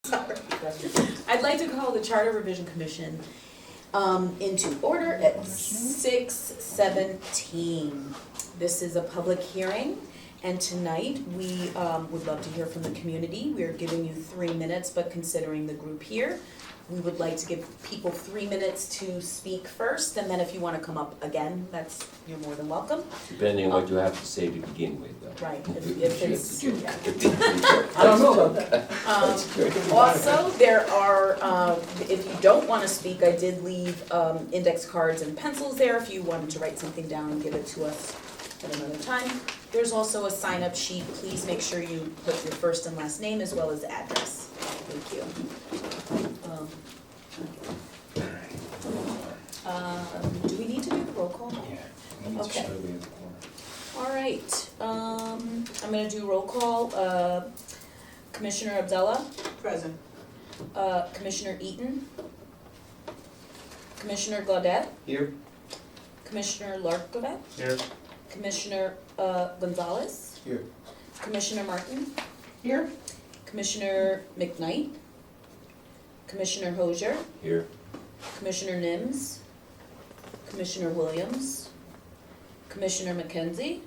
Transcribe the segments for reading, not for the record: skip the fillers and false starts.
Sorry. I'd like to call the Charter Revision Commission into order at 6:17. This is a public hearing, and tonight we would love to hear from the community. We are giving you 3 minutes, but considering the group here, we would like to give people 3 minutes to speak first, and then if you want to come up again, you're more than welcome. Depending on what you have to say to begin with, though. Right, if it's, yeah. I don't know about that. Also, there are, if you don't want to speak, I did leave index cards and pencils there if you wanted to write something down and give it to us at another time. There's also a sign-up sheet. Please make sure you put your first and last name as well as address. Thank you. Do we need to do the roll call? Yeah. Okay. All right, I'm gonna do roll call. Commissioner Abdullah? Present. Commissioner Eaton? Commissioner Gaudet? Here. Commissioner Larkovet? Here. Commissioner Gonzalez? Here. Commissioner Martin? Here. Commissioner McKnight? Commissioner Hosier? Here. Commissioner Nims? Commissioner Williams? Commissioner McKenzie?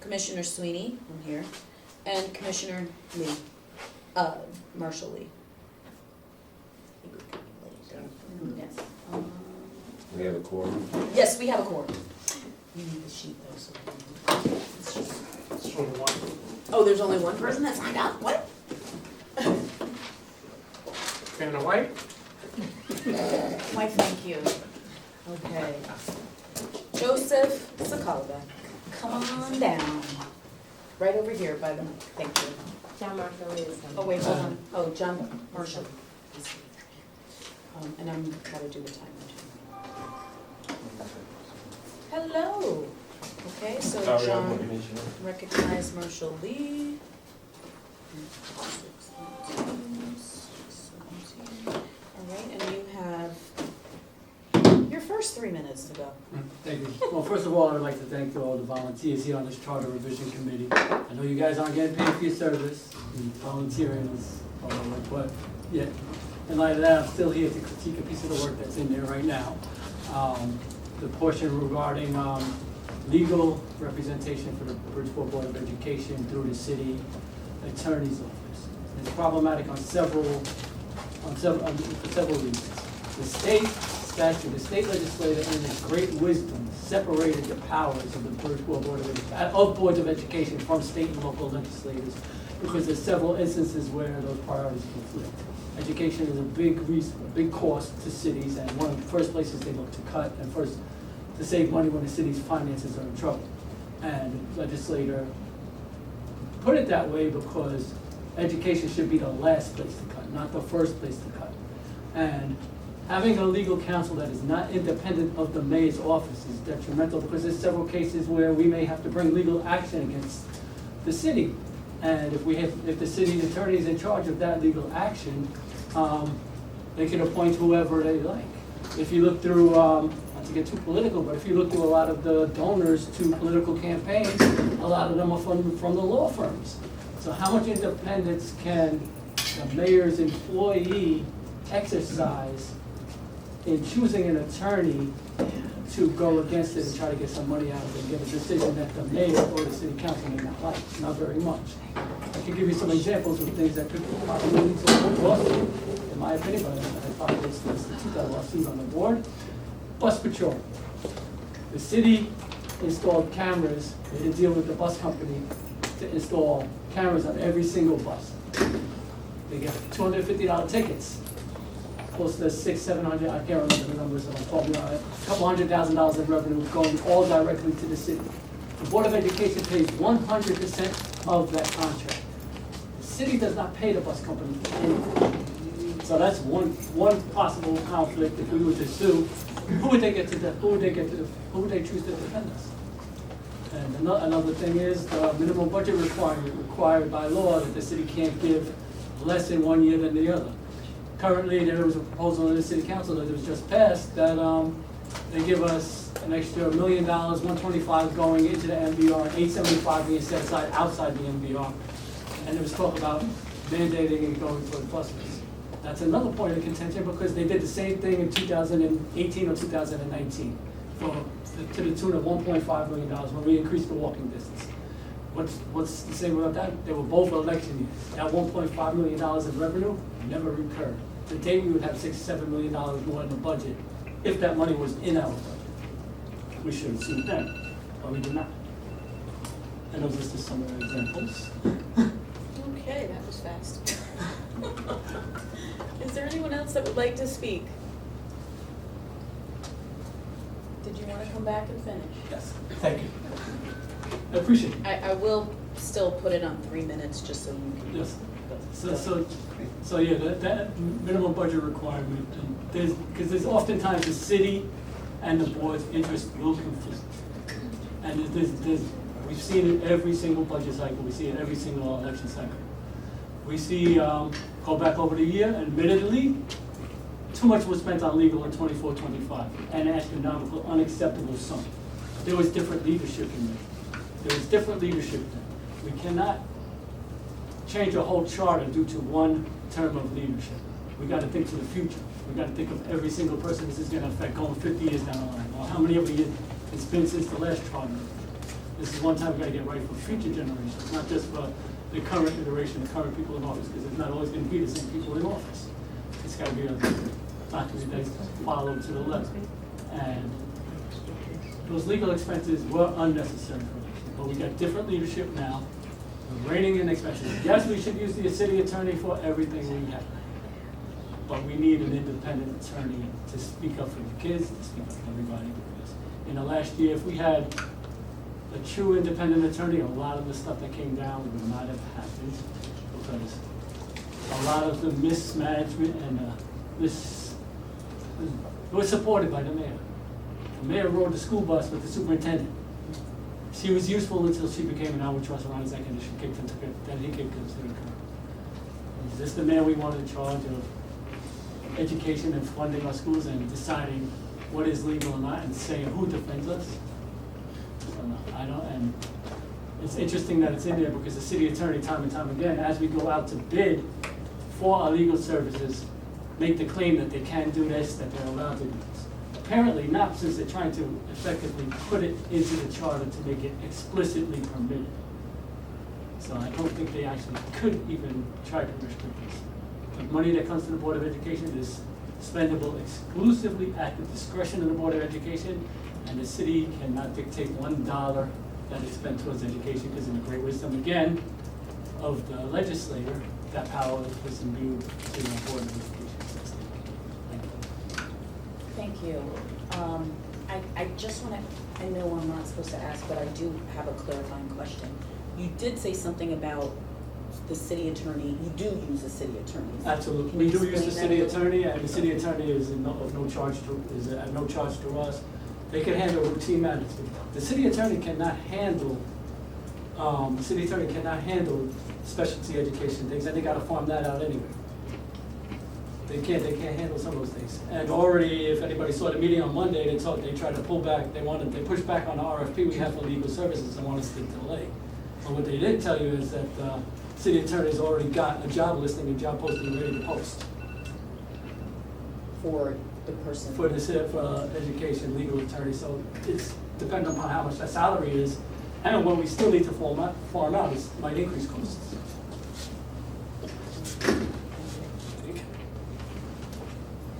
Commissioner Sweeney, I'm here, and Commissioner Lee, Marshall Lee. Yes. We have a quorum. Yes, we have a quorum. You need the sheet though, so. It's only one. Oh, there's only one person that signed up? What? Fan of white? Why, thank you. Okay. Joseph Sokolova, come on down. Right over here by the, thank you. John Marshall is. Oh, wait, hold on. Oh, John Marshall. And I'm gotta do the timer too. Hello. Okay, so John, recognize Marshall Lee. All right, and you have your first 3 minutes to go. Thank you. Well, first of all, I'd like to thank all the volunteers here on this Charter Revision Committee. I know you guys aren't getting paid for your service, and volunteering is all over, but yeah, in light of that, I'm still here to critique a piece of the work that's in there right now. The portion regarding legal representation for the Bridgeport Board of Education through the city attorney's office. It's problematic for several reasons. The state statute, the state legislature in its great wisdom separated the powers of the Bridgeport Boards of Education from state and local legislators because there's several instances where those priorities conflict. Education is a big cost to cities, and one of the first places they look to cut and first to save money when the city's finances are in trouble. And the legislator put it that way because education should be the last place to cut, not the first place to cut. And having a legal counsel that is not independent of the mayor's office is detrimental because there's several cases where we may have to bring legal action against the city. And if the city attorney is in charge of that legal action, they can appoint whoever they like. If you look through, not to get too political, but if you look through a lot of the donors to political campaigns, a lot of them are from the law firms. So how much independence can the mayor's employee exercise in choosing an attorney to go against it and try to get some money out of it and get a decision that the mayor or the city council may not like? Not very much. I can give you some examples of things that could probably lead to a lawsuit, in my opinion, but I probably institute that lawsuit on the board. Bus patrol. The city installed cameras. They did deal with the bus company to install cameras on every single bus. They get $250 tickets. Close to $600-700, I can't remember the numbers, I'm talking about a couple $100,000 in revenue going all directly to the city. The Board of Education pays 100% of that contract. The city does not pay the bus company anything. So that's one possible conflict. If we were to sue, who would they choose to defend us? And another thing is the minimum budget requirement required by law that the city can't give less in 1 year than the other. Currently, there was a proposal in the city council that was just passed that they give us an extra $1 million, $125 going into the MBR, and $875 being set aside outside the MBR. And there was talk about mandating and going toward buses. That's another point of contention because they did the same thing in 2018 or 2019 to the tune of $1.5 million when we increased the walking distance. What's the same about that? They were both election years. That $1.5 million in revenue never recurred. Today, we would have $6-7 million more in the budget if that money was in our budget. We should have seen that, but we did not. And those are just some of the examples. Okay, that was fast. Is there anyone else that would like to speak? Did you want to come back and finish? Yes, thank you. I appreciate it. I will still put it on 3 minutes, just so you can. Yes, so yeah, that minimum budget requirement, and because there's oftentimes the city and the board's interest will conflict. And we've seen it every single budget cycle, we see it every single election cycle. We see, go back over the year, admittedly, too much was spent on legal in 24-25, an astronomical, unacceptable sum. There was different leadership in there. There was different leadership there. We cannot change a whole charter due to one term of leadership. We gotta think to the future. We gotta think of every single person this is gonna affect going 50 years down the line, or how many of you it's been since the last charter. This is one time we gotta get right for future generations, not just for the current iteration, the current people in office, because it's not always gonna be the same people in office. It's gotta be a document that's followed to the letter. And those legal expenses were unnecessary for us, but we got different leadership now. We're reining in expenses. Yes, we should use the city attorney for everything we have, but we need an independent attorney to speak up for the kids, to speak up for everybody. Because in the last year, if we had a true independent attorney, a lot of the stuff that came down would not have happened, because a lot of the mismanagement and it was supported by the mayor. The mayor rode the school bus with the superintendent. She was useful until she became an albatross around his neck, and then he kicked us to the curb. Is this the mayor we want in charge of education and funding our schools and deciding what is legal or not and saying who defends us? I don't, and it's interesting that it's in there because the city attorney, time and time again, as we go out to bid for our legal services, make the claim that they can do this, that they're allowed to do this. Apparently not, since they're trying to effectively put it into the charter to make it explicitly permitted. So I don't think they actually could even try to restrict this. The money that comes to the Board of Education is spendable exclusively at the discretion of the Board of Education, and the city cannot dictate $1 that is spent towards education, because in the great wisdom, again, of the legislator, that power was imbued to the Board of Education. Thank you. I just want to, I know I'm not supposed to ask, but I do have a clarifying question. You did say something about the city attorney, you do use the city attorney. Absolutely, Can we you do use the explain city that? attorney, and the city attorney is of no charge to us. They can handle routine matters. The city attorney cannot handle, specialty education things, and they gotta farm that out anyway. They can't handle some of those things. And already, if anybody saw the meeting on Monday, they tried to pull back, they pushed back on the RFP we have for legal services and want us to delay. But what they didn't tell you is that the city attorney's already got a job listing and job posting ready to post. For the person. For education, legal attorney, so it's dependent upon how much that salary is. And what we still need to farm out is might increase costs.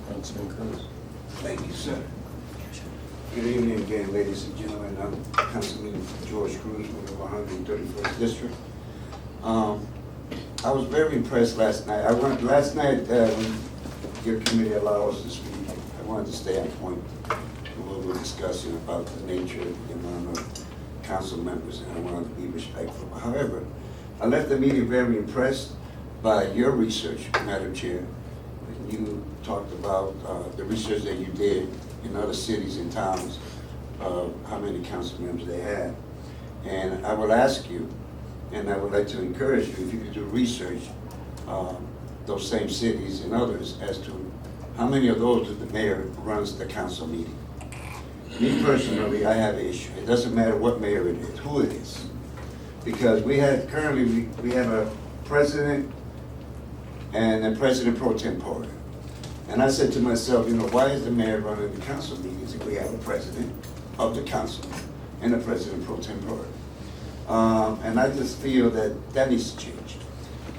Councilman Cruz. Thank you, sir. Good evening again, ladies and gentlemen. I'm Councilman George Cruz with the 131st District. I was very impressed last night. When your committee allowed us to speak, I wanted to stay on point when we were discussing about the nature and the amount of council members, and I wanted to be respectful. However, I left the meeting very impressed by your research, Madam Chair. You talked about the research that you did in other cities and towns, how many council members they had. And I will ask you, and I would like to encourage you, if you could do research, those same cities and others, as to how many of those the mayor runs the council meeting. Me personally, I have an issue. It doesn't matter what mayor it is, who it is. Because we have a president and then President Pro Tempore. And I said to myself, you know, why is the mayor running the council meetings if we have a president of the council and a president pro tempore? And I just feel that needs to change.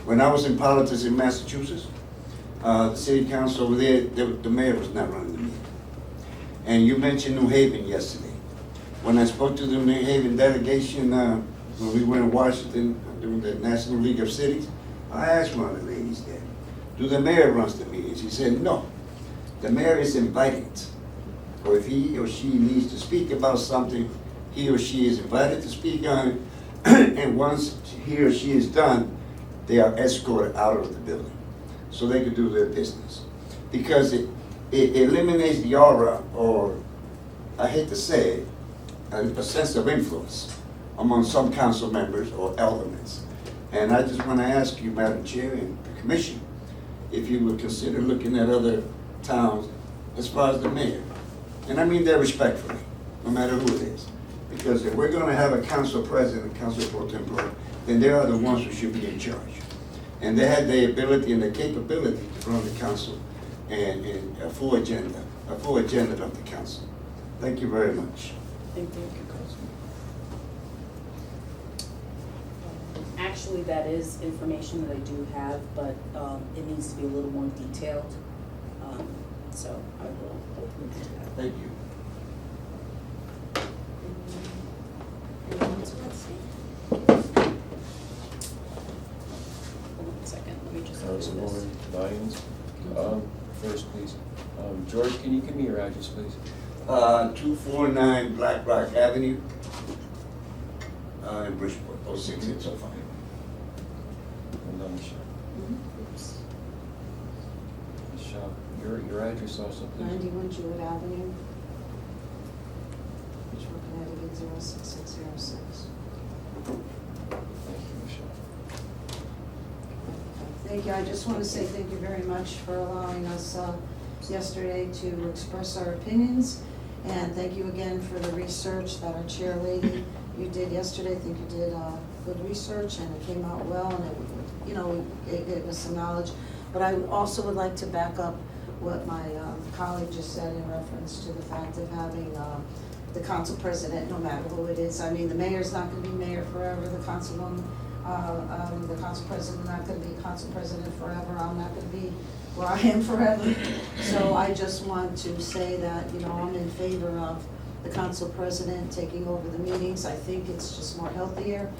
When I was in politics in Massachusetts, the city council over there, the mayor was not running the meeting. And you mentioned New Haven yesterday. When I spoke to the New Haven delegation, when we were in Washington during the National League of Cities, I asked one of the ladies there, do the mayor runs the meetings? He said, no. The mayor is invited. Or if he or she needs to speak about something, he or she is invited to speak on it. And once he or she is done, they are escorted out of the building so they can do their business. Because it eliminates the aura, or I hate to say it, a sense of influence among some council members or elements. And I just want to ask you, Madam Chair and the Commission, if you would consider looking at other towns as far as the mayor. And I mean that respectfully, no matter who it is. Because if we're going to have a council president, council pro tempore, then they are the ones who should be in charge. And they have the ability and the capability to run the council and a full agenda of the council. Thank you very much. Thank you. Actually, that is information that I do have, but it needs to be a little more detailed. So I will look into that. Thank you. Anyone else want to speak? Hold on a second, let me just do this. Councilwoman Lyons, first please. George, can you give me your address, please? 249 Black Rock Avenue in Bridgeport, 06605. And then Michelle. Oops. Michelle, your address also, please. 91 Jewett Avenue, Bridgeport, Connecticut, 06606. Thank you, Michelle. Thank you. I just want to say thank you very much for allowing us yesterday to express our opinions. And thank you again for the research that our chair lady, you did yesterday. I think you did good research and it came out well, and it gave us some knowledge. But I also would like to back up what my colleague just said in reference to the fact of having the council president, no matter who it is. I mean, the mayor's not gonna be mayor forever, the councilwoman, the council president not gonna be council president forever, I'm not gonna be where I am forever. So I just want to say that, I'm in favor of the council president taking over the meetings. I think it's just more healthier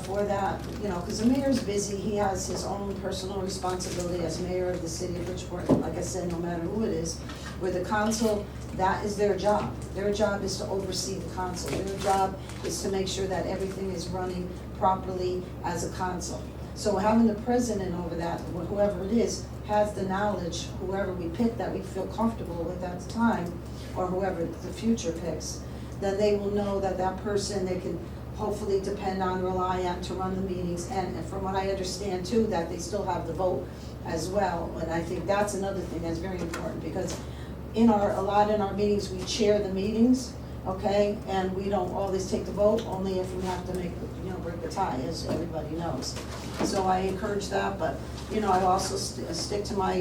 for that, because the mayor's busy. He has his own personal responsibility as mayor of the city of Bridgeport. Like I said, no matter who it is, with the council, that is their job. Their job is to oversee the council. Their job is to make sure that everything is running properly as a council. So having the president over that, whoever it is, has the knowledge, whoever we pick that we feel comfortable with at the time, or whoever the future picks, then they will know that that person they can hopefully depend on, rely on to run the meetings. And from what I understand too, that they still have the vote as well. And I think that's another thing that's very important, because a lot in our meetings, we chair the meetings, okay? And we don't always take the vote, only if we have to break the tie, as everybody knows. So I encourage that, but, I also stick to my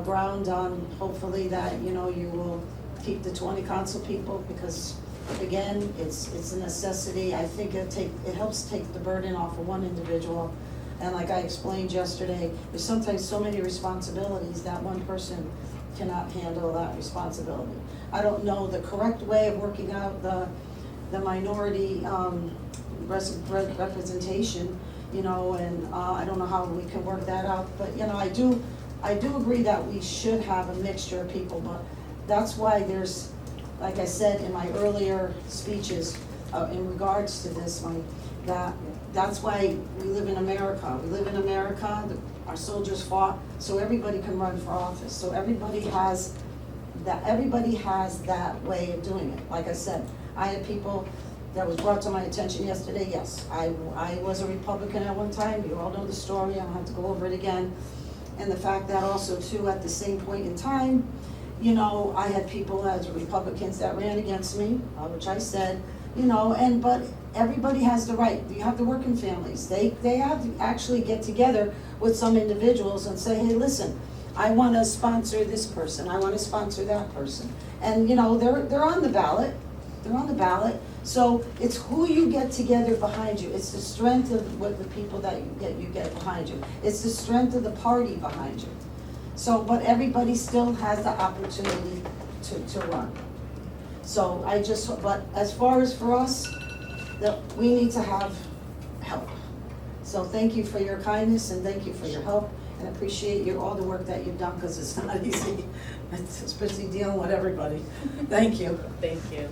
ground on hopefully that, you will keep the 20 council people, because again, it's a necessity. I think it helps take the burden off of one individual. And like I explained yesterday, there's sometimes so many responsibilities that one person cannot handle that responsibility. I don't know the correct way of working out the minority representation, and I don't know how we can work that out, but I do agree that we should have a mixture of people, but that's why there's, like I said in my earlier speeches, in regards to this, that's why we live in America. We live in America, our soldiers fought, so everybody can run for office. So everybody has that way of doing it. Like I said, I had people that was brought to my attention yesterday. Yes, I was a Republican at one time. You all know the story. I don't have to go over it again. And the fact that also too, at the same point in time, I had people as Republicans that ran against me, which I said, you know, but everybody has the right, you have the working families, they have to actually get together with some individuals and say, hey, listen, I wanna sponsor this person, I wanna sponsor that person. And, you know, they're on the ballot, so it's who you get together behind you, it's the strength of what the people that you get behind you, it's the strength of the party behind you. So, but everybody still has the opportunity to run. So but as far as for us, that we need to have help. So thank you for your kindness and thank you for your help and appreciate all the work that you've done, because it's not easy, especially dealing with everybody. Thank you. Thank you.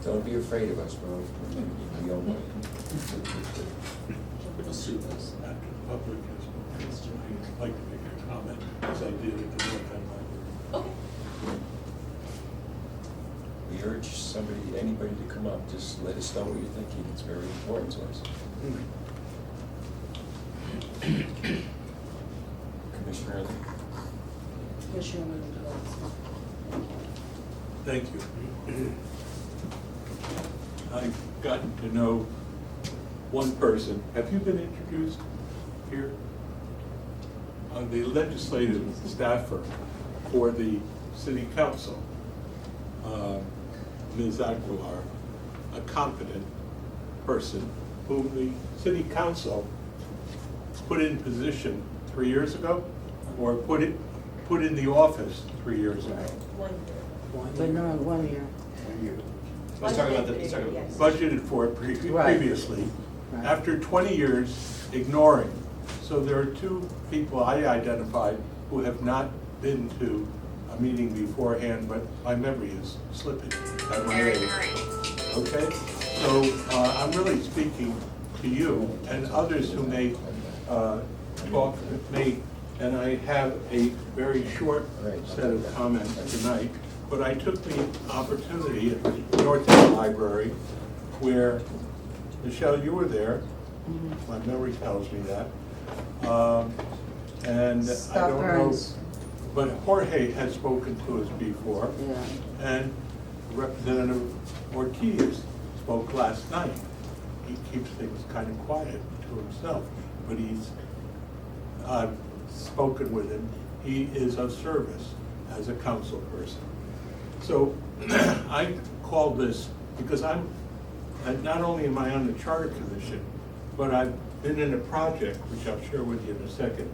Don't be afraid of us, bro. We don't know. After the public has spoken, I'd like to make a comment, as I did at the North End Library. Okay. We urge anybody to come up, just let us know what you're thinking, it's very important to us. Commissioner Early. Thank you. I've gotten to know one person. Have you been introduced here? The legislative staffer for the city council, Ms. Aguilar, a competent person whom the city council put in position 3 years ago, or put in the office 3 years ago. But no, 1 year. Let's talk about the, Budgeted for previously, after 20 years ignoring. So there are two people I identified who have not been to a meeting beforehand, but my memory is slipping at my age. Okay? So I'm really speaking to you and others who may talk with me, and I have a very short set of comments tonight. But I took the opportunity at the North End Library, where, Michelle, you were there, my memory tells me that, and I don't know, but Jorge had spoken to us before, and Representative Ortiz spoke last night. He keeps things kind of quiet to himself, but I've spoken with him. He is of service as a council person. So I called this because not only am I on the Charter Commission, but I've been in a project, which I'll share with you in a second,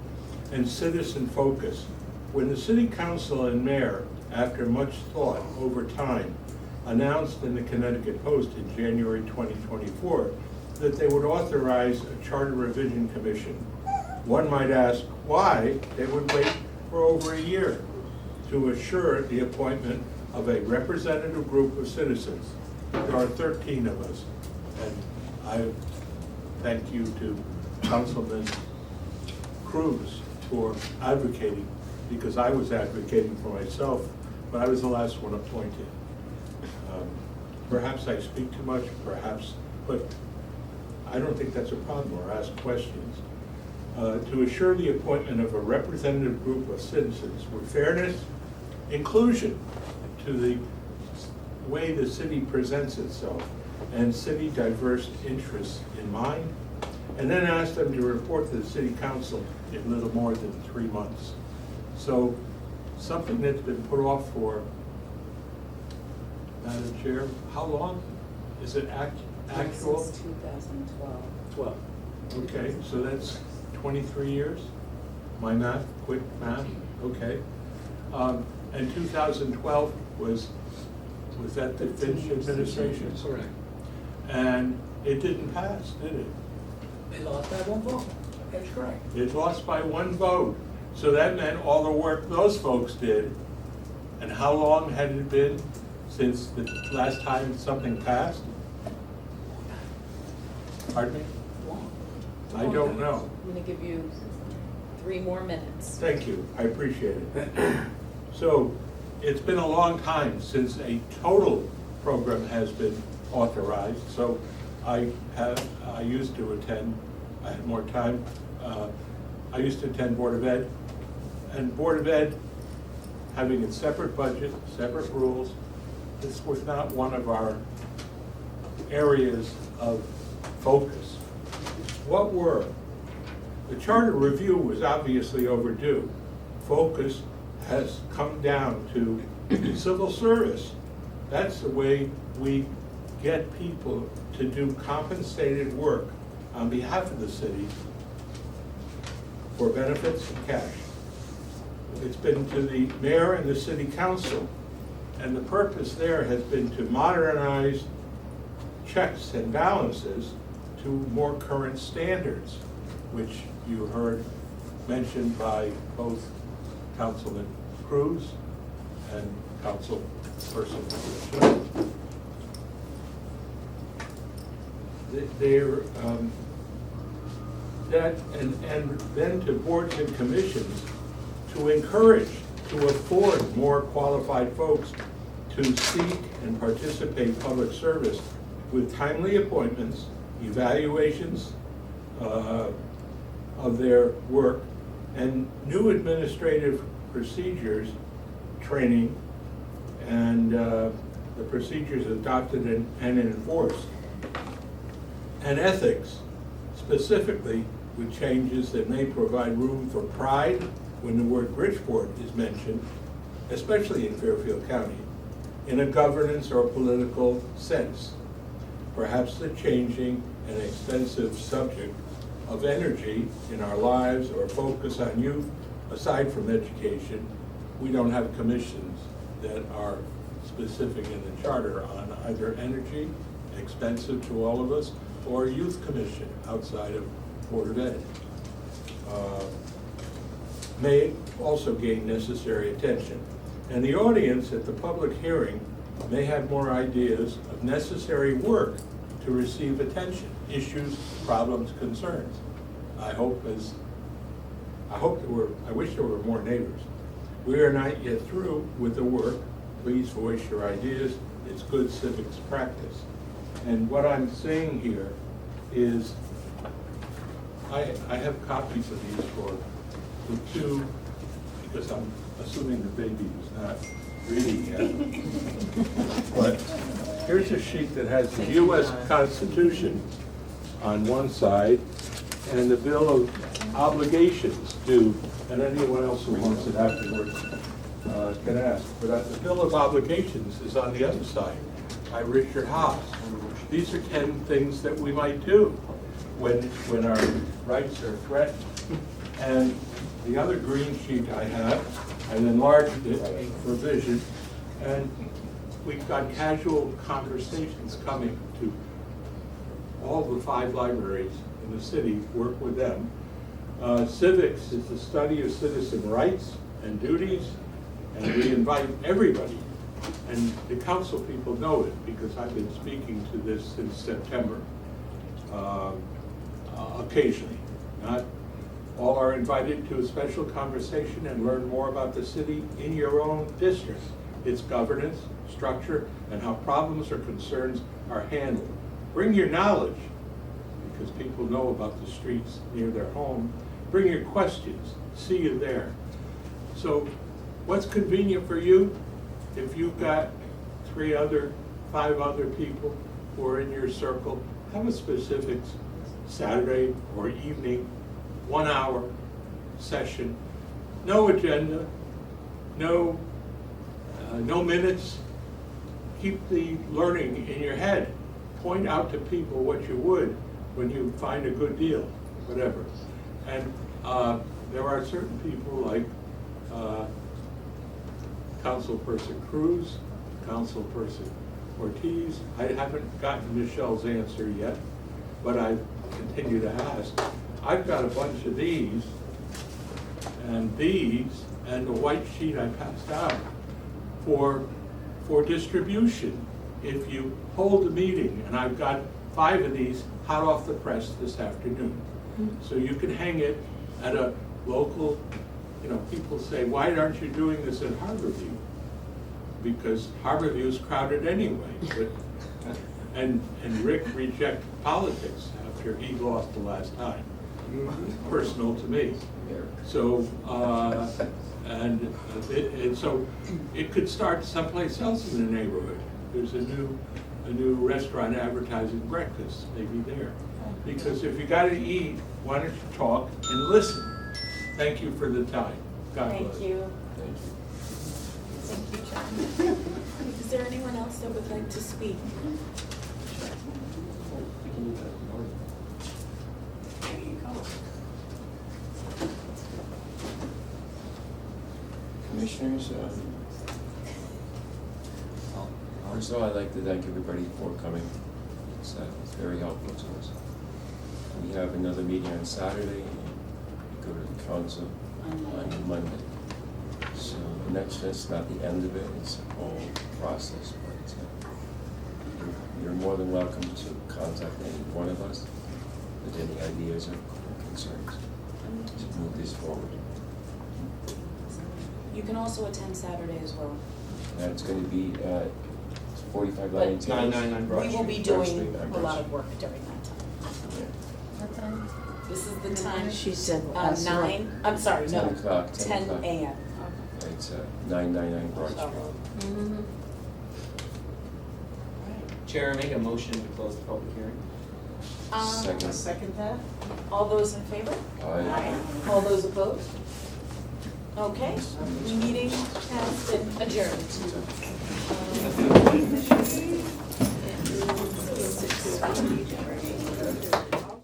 and Citizen Focus. When the City Council and Mayor, after much thought over time, announced in the Connecticut Post in January 2024 that they would authorize a Charter Revision Commission, one might ask why they would wait for over a year to assure the appointment of a representative group of citizens. There are 13 of us, and I thank you to Councilman Cruz for advocating, because I was advocating for myself, but I was the last one appointed. Perhaps I speak too much, perhaps, but I don't think that's a problem, or ask questions. To assure the appointment of a representative group of citizens with fairness, inclusion to the way the city presents itself, and city diverse interests in mind, and then ask them to report to the city council in little more than 3 months. So something that's been put off for, Madam Chair, how long? Is it actual? Since 2012. 12. Okay, so that's 23 years? My math, quick math, okay. And 2012 was that the Finch administration? Correct. And it didn't pass, did it? They lost that one vote. That's correct. It lost by 1 vote. So that meant all the work those folks did. And how long had it been since the last time something passed? Pardon me? I don't know. I'm gonna give you 3 more minutes. Thank you, I appreciate it. So, it's been a long time since a total program has been authorized, so I used to attend, I had more time, I used to attend Board of Ed, and Board of Ed having a separate budget, separate rules. This was not one of our areas of focus. What were? The charter review was obviously overdue. Focus has come down to civil service. That's the way we get people to do compensated work on behalf of the city for benefits and cash. It's been to the mayor and the city council, and the purpose there has been to modernize checks and balances to more current standards, which you heard mentioned by both Councilman Cruz and Councilperson. They're, that, and then to boards and commissions to encourage, to afford more qualified folks to seek and participate in public service with timely appointments, evaluations of their work, and new administrative procedures, training, and the procedures adopted and enforced. And ethics, specifically with changes that may provide room for pride when the word Bridgeport is mentioned, especially in Fairfield County, in a governance or political sense. Perhaps the changing and extensive subject of energy in our lives or focus on youth, aside from education, we don't have commissions that are specific in the charter on either energy, expensive to all of us, or youth commission outside of Board of Ed. May also gain necessary attention. And the audience at the public hearing may have more ideas of necessary work to receive attention, issues, problems, concerns. I wish there were more neighbors. We are not yet through with the work. Please voice your ideas. It's good civics practice. And what I'm saying here is, I have copies of these for the two, because I'm assuming the baby is not reading yet. But here's a sheet that has the U.S. Constitution on one side and the Bill of Obligations due, and anyone else who wants it afterwards can ask. But the Bill of Obligations is on the other side by Richard Hobbs. These are 10 things that we might do when our rights are threatened. And the other green sheet I have, I've enlarged it for vision, and we've got casual conversations coming to all the 5 libraries in the city, work with them. Civics is the study of citizen rights and duties, and we invite everybody. And the council people know it because I've been speaking to this since September, occasionally. Not all are invited to a special conversation and learn more about the city in your own district, its governance, structure, and how problems or concerns are handled. Bring your knowledge, because people know about the streets near their home. Bring your questions, see you there. So what's convenient for you? If you've got 5 other people who are in your circle, have a specific Saturday or evening, 1-hour session. No agenda, no minutes. Keep the learning in your head. Point out to people what you would when you find a good deal, whatever. And there are certain people like Councilperson Cruz, Councilperson Ortiz. I haven't gotten Michelle's answer yet, but I continue to ask. I've got a bunch of these, and the white sheet I passed out for distribution. If you hold a meeting, and I've got 5 of these hot off the press this afternoon. So you can hang it at a local, people say, why aren't you doing this at Harborview? Because Harborview is crowded anyway. And Rick rejected politics after he lost the last time. personal to me. So, and so it could start someplace else in the neighborhood. There's a new restaurant advertising breakfast, maybe there. Because if you gotta eat, why don't you talk and listen? Thank you for the time. God bless. Thank you. Thank you. Thank you, John. Is there anyone else that would like to speak? There you go. Commissioners, first of all, I'd like to thank everybody for coming. It's very helpful to us. We have another meeting on Saturday, and we go to the council on Monday. So, and that's just not the end of it, it's a whole process, but you're more than welcome to contact any one of us with any ideas or concerns to move this forward. You can also attend Saturday as well. That's gonna be at 45 But Lions. 999 Broad We will be Street. doing Broad Street, a lot of work during that time. What time? This is the time. She said last 9, I'm sorry, 10 no, o'clock, 10 o'clock. a.m. It's 999 Broad Street. Mhm. Chair, make a motion to close the public hearing. Second. Second that. All those in favor? Aye. All those opposed? Okay, the meeting has been adjourned. It is 6:30.